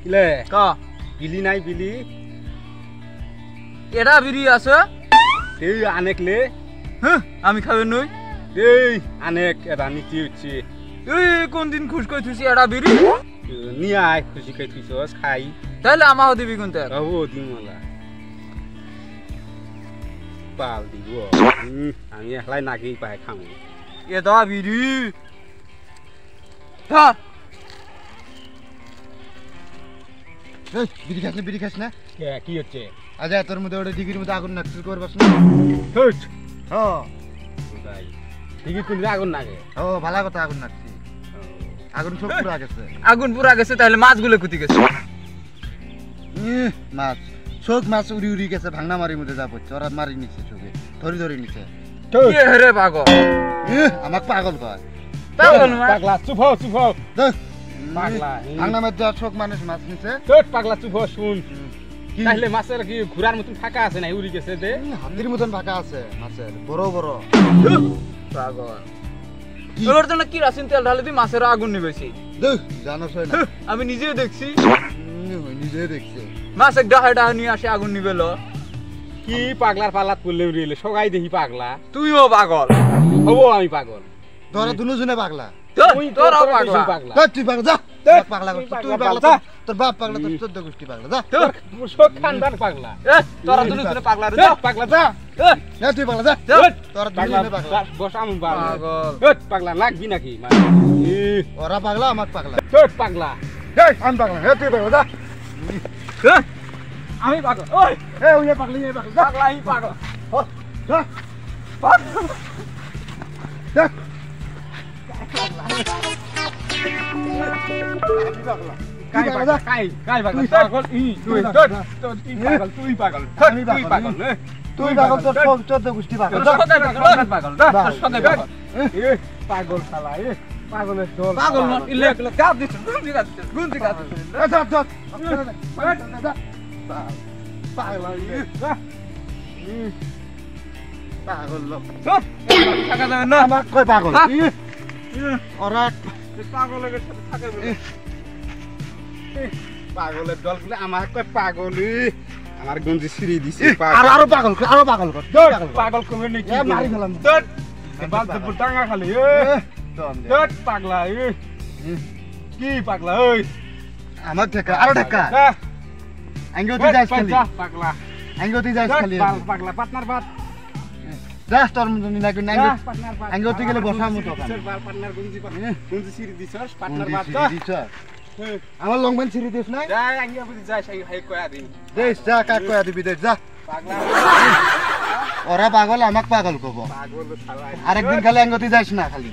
কিলে ক বিলি নাই বিলি এটা বিড়ি আছে এই আনেকলে হ্যাঁ আমি খাবে নই এই আনেক এটা নিচে হচ্ছে এই কোন দিন খুশ কই থুছি এটা বিড়ি নিয়ে আয় খুশি খাই তুইছস খাই তাহলে আমাও দিবি কোনতে ও দিমলা পাল দিব আমি একলাই নাগেই পাই খামু এটা বিড়ি হ্যাঁ এই বিড়ি খাস না কি হচ্ছে আজ তোর মধ্যে ওটা ডিগির মধ্যে আগুন নাকছিস করবাস না হট হ্যাঁ তাই ঠিকই তুই আগুন নাগে ও ভালো কথা আগুন নাকছি আগুন সব পুরা গেছে আগুন পুরা গেছে তাহলে মাছগুলো কুতি গেছে মাছ শোক মাছ উড়ি উড়ি গেছে ভাঙনা মারির মধ্যে যা পড়ছে ওরা মারি নিচ্ছে চোখে ধরি নিচ্ছে কে রে পাগল আমাকে পাগল কয় পাগল না পাগলা চুপ হও দেখ পাগলা ভাঙনা মাছ যা শোক মানুষ মাছ নিচ্ছে তোর পাগলা চুপ হও শুন কি তাহলে মাছের কি ঘোরার মতন ফাঁকা আছে না উড়ি গেছে দে হাতির মতন ফাঁকা আছে মাছের বড় বড় পাগল এবার তো না কি রাসিন তেল ঢালে তুই মাছের আগুন নিবেছি দেখ জানোস না আমি নিজেও দেখছি নিজে দেখছে মাছ এক ডাহা নিয়ে আসে আগুন নিবে ল কি পাগলার পাল্লাত পড়লে উড়িলে সবাই দেখি পাগলা তুইও পাগল হবো আমি পাগল তোরা দুজনে পাগলা তোরাও পাগলা পাগলা তুই পাগলা যা পাগলা তুই পাগলা তোর বাপ পাগলা তোর 14 গোষ্ঠী পাগলা যা তোর সব খানদার পাগলা তোরা দুজনে পাগলা রে পাগলা যা তুই পাগলা যা তোরা দুজনে পাগলা বস আমি পাগলা পাগল পাগলা লাগবি নাকি ওরা পাগলা আমাক পাগলা তোর পাগলা আমি পাগলা তুই পাগলা যা আমি পাগল ওই ওই পাগলা পাগলা আমি পাগল যা পাগল দেখ কাই পাগলা কাই পাগলা পাগল তুই পাগল তুই পাগল তুই পাগল তোর 14 গোষ্ঠী পাগল পাগল পাগল শালা পাগলের দল পাগল না ইলে গাব দিছ গুন্তি গাব পাগল পাগল লোক টাকা দেবেন না আমাক কই পাগল ওরা পাগলের সাথে থাকে বলে পাগলের দল বলে আমার কয় পাগলি আমার গঞ্জি ছিঁড়ে দিছে আরো পাগল কর পাগল কমে নাকি মারি ফেলাম বাল তো টাঙ্গা খালি পাগলা কি পাগলা ওই আমার ঠেকা আরো ঠেকা আঙ্গো তুই যাস খালি পাগলা আঙ্গো তুই যাস খালি পাগলা পার্টনার বাদ যাস তোর মত নি নাকি আঙ্গো তুই গেলে বসামু তো পার্টনার গঞ্জি ছিঁড়ে দিছস পার্টনার বাদ আমার লং প্যান্ট ছিঁড়ে দিস না যাই আঙ্গি বুঝি যাই হাই কয়া দিন দেশ যা কাক কয়া দিবি দেশ যা পাগলা ওরা পাগল আমাক পাগল কব পাগল শালা আরেকদিন খালি আঙ্গো তুই যাস না খালি